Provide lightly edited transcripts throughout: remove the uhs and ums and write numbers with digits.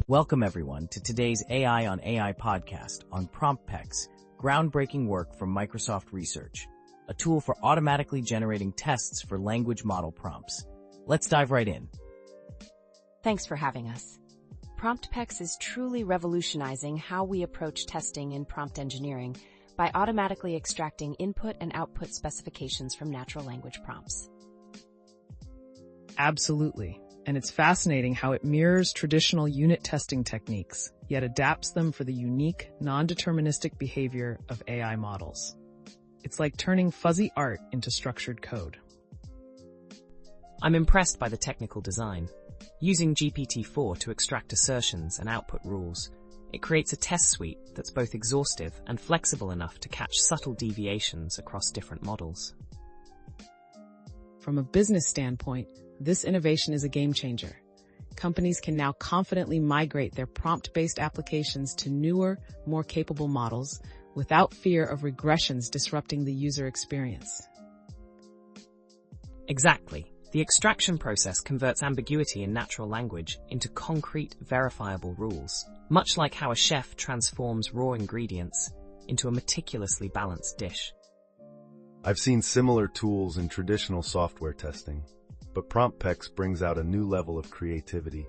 Welcome everyone to today's AI on AI podcast on PromptPex, groundbreaking work from Microsoft Research, a tool for automatically generating tests for language model prompts. Let's dive right in. Thanks for having us. PromptPex is truly revolutionizing how we approach testing in prompt engineering by automatically extracting input and output specifications from natural language prompts. Absolutely. And it's fascinating how it mirrors traditional unit testing techniques, yet adapts them for the unique, non-deterministic behavior of AI models. It's like turning fuzzy art into structured code. I'm impressed by the technical design. Using GPT-4 to extract assertions and output rules, it creates a test suite that's both exhaustive and flexible enough to catch subtle deviations across different models. From a business standpoint, this innovation is a game changer. Companies can now confidently migrate their prompt-based applications to newer, more capable models without fear of regressions disrupting the user experience. Exactly. The extraction process converts ambiguity in natural language into concrete, verifiable rules, much like how a chef transforms raw ingredients into a meticulously balanced dish. I've seen similar tools in traditional software testing, but PromptPex brings out a new level of creativity.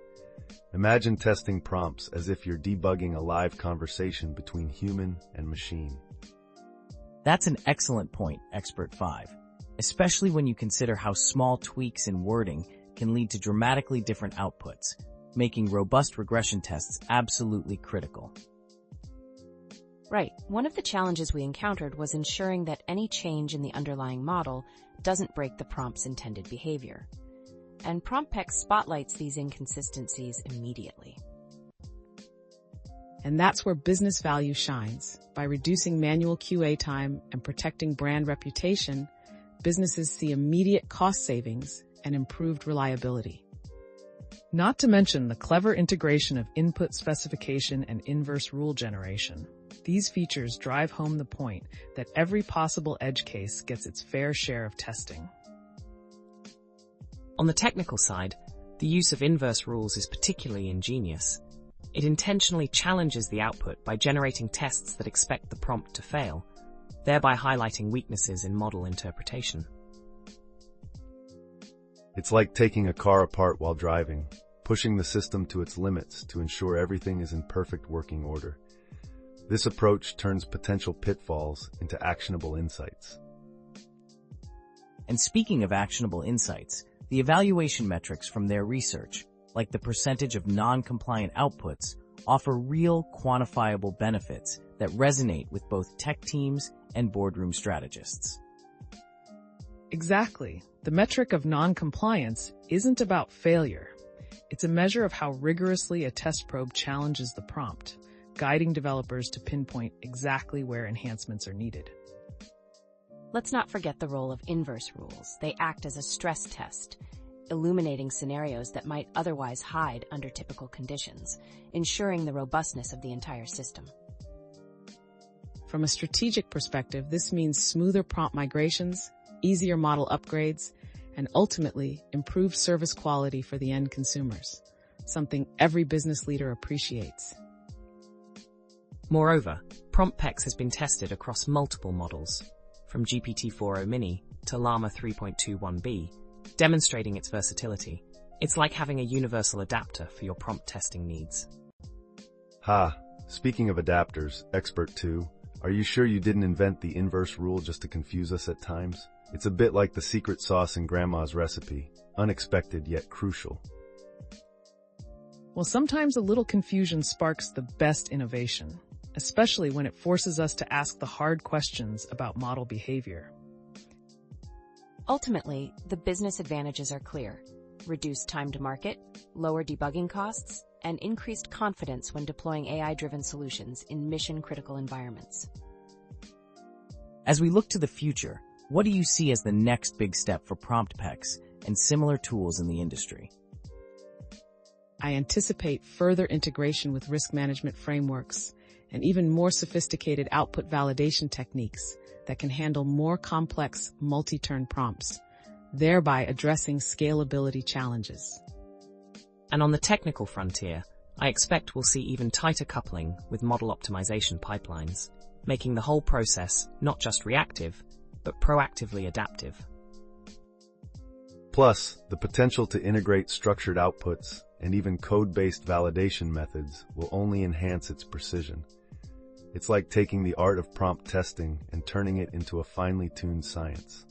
Imagine testing prompts as if you're debugging a live conversation between human and machine. That's an excellent point, Expert 5, especially when you consider how small tweaks in wording can lead to dramatically different outputs, making robust regression tests absolutely critical. Right. One of the challenges we encountered was ensuring that any change in the underlying model doesn't break the prompt's intended behavior. And PromptPex spotlights these inconsistencies immediately. And that's where business value shines. By reducing manual QA time and protecting brand reputation, businesses see immediate cost savings and improved reliability. Not to mention the clever integration of input specification and inverse rule generation. These features drive home the point that every possible edge case gets its fair share of testing. On the technical side, the use of inverse rules is particularly ingenious. It intentionally challenges the output by generating tests that expect the prompt to fail, thereby highlighting weaknesses in model interpretation. It's like taking a car apart while driving, pushing the system to its limits to ensure everything is in perfect working order. This approach turns potential pitfalls into actionable insights. And speaking of actionable insights, the evaluation metrics from their research, like the percentage of non-compliant outputs, offer real quantifiable benefits that resonate with both tech teams and boardroom strategists. Exactly. The metric of non-compliance isn't about failure. It's a measure of how rigorously a test probe challenges the prompt, guiding developers to pinpoint exactly where enhancements are needed. Let's not forget the role of inverse rules. They act as a stress test, illuminating scenarios that might otherwise hide under typical conditions, ensuring the robustness of the entire system. From a strategic perspective, this means smoother prompt migrations, easier model upgrades, and ultimately improved service quality for the end consumers, something every business leader appreciates. Moreover, PromptPex has been tested across multiple models, from GPT-4o Mini to Llama 3.21b, demonstrating its versatility. It's like having a universal adapter for your prompt testing needs. Speaking of adapters, Expert 2, are you sure you didn't invent the inverse rule just to confuse us at times? It's a bit like the secret sauce in Grandma's recipe, unexpected yet crucial. Well, sometimes a little confusion sparks the best innovation, especially when it forces us to ask the hard questions about model behavior. Ultimately, the business advantages are clear: reduced time to market, lower debugging costs, and increased confidence when deploying AI-driven solutions in mission-critical environments. As we look to the future, what do you see as the next big step for PromptPex and similar tools in the industry? I anticipate further integration with risk management frameworks and even more sophisticated output validation techniques that can handle more complex multi-turn prompts, thereby addressing scalability challenges. And on the technical frontier, I expect we'll see even tighter coupling with model optimization pipelines, making the whole process not just reactive, but proactively adaptive. Plus, the potential to integrate structured outputs and even code-based validation methods will only enhance its precision. It's like taking the art of prompt testing and turning it into a finely tuned science.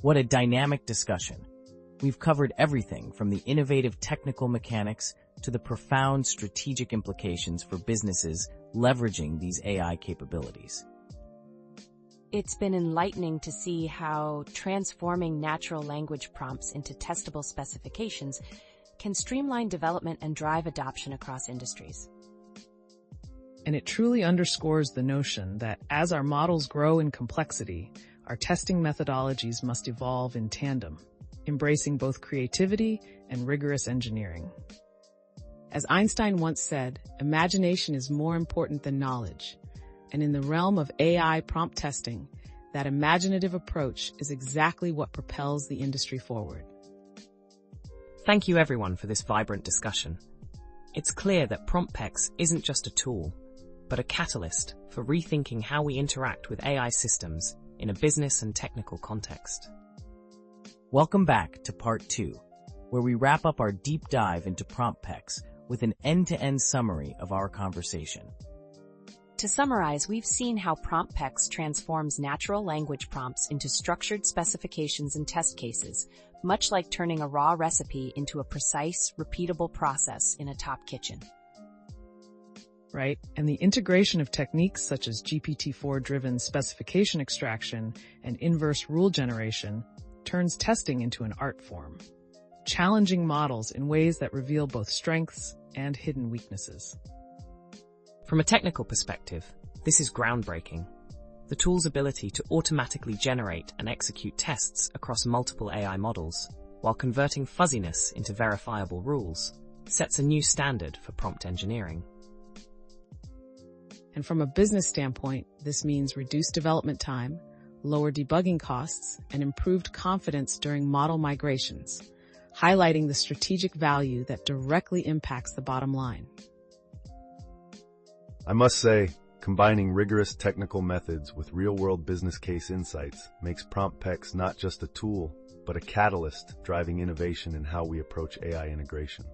What a dynamic discussion. We've covered everything from the innovative technical mechanics to the profound strategic implications for businesses leveraging these AI capabilities. It's been enlightening to see how transforming natural language prompts into testable specifications can streamline development and drive adoption across industries. And it truly underscores the notion that as our models grow in complexity, our testing methodologies must evolve in tandem, embracing both creativity and rigorous engineering. As Einstein once said, imagination is more important than knowledge. And in the realm of AI prompt testing, that imaginative approach is exactly what propels the industry forward. Thank you everyone for this vibrant discussion. It's clear that PromptPex isn't just a tool, but a catalyst for rethinking how we interact with AI systems in a business and technical context. Welcome back to Part 2, where we wrap up our deep dive into PromptPex with an end-to-end summary of our conversation. To summarize, we've seen how PromptPex transforms natural language prompts into structured specifications and test cases, much like turning a raw recipe into a precise, repeatable process in a top kitchen. Right? And the integration of techniques such as GPT-4-driven specification extraction and inverse rule generation turns testing into an art form, challenging models in ways that reveal both strengths and hidden weaknesses. From a technical perspective, this is groundbreaking. The tool's ability to automatically generate and execute tests across multiple AI models, while converting fuzziness into verifiable rules, sets a new standard for prompt engineering. And from a business standpoint, this means reduced development time, lower debugging costs, and improved confidence during model migrations, highlighting the strategic value that directly impacts the bottom line. I must say, combining rigorous technical methods with real-world business case insights makes PromptPex not just a tool, but a catalyst driving innovation in how we approach AI integration.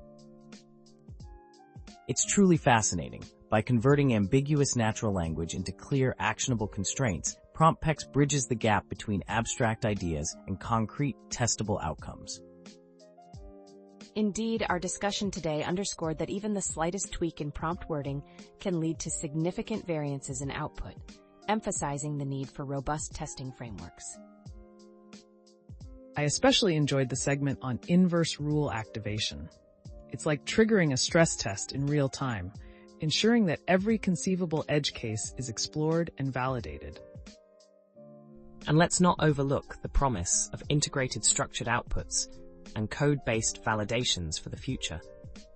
It's truly fascinating. By converting ambiguous natural language into clear, actionable constraints, PromptPex bridges the gap between abstract ideas and concrete, testable outcomes. Indeed, our discussion today underscored that even the slightest tweak in prompt wording can lead to significant variances in output, emphasizing the need for robust testing frameworks. I especially enjoyed the segment on inverse rule activation. It's like triggering a stress test in real time, ensuring that every conceivable edge case is explored and validated. And let's not overlook the promise of integrated structured outputs and code-based validations for the future,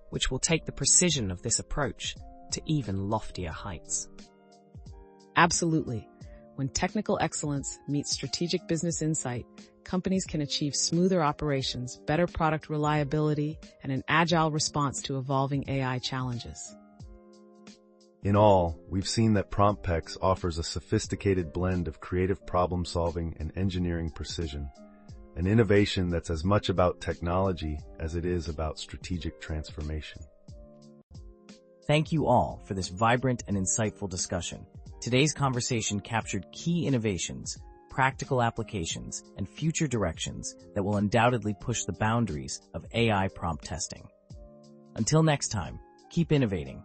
which will take the precision of this approach to even loftier heights. Absolutely. When technical excellence meets strategic business insight, companies can achieve smoother operations, better product reliability, and an agile response to evolving AI challenges. In all, we've seen that PromptPex offers a sophisticated blend of creative problem-solving and engineering precision, an innovation that's as much about technology as it is about strategic transformation. Thank you all for this vibrant and insightful discussion. Today's conversation captured key innovations, practical applications, and future directions that will undoubtedly push the boundaries of AI prompt testing. Until next time, keep innovating.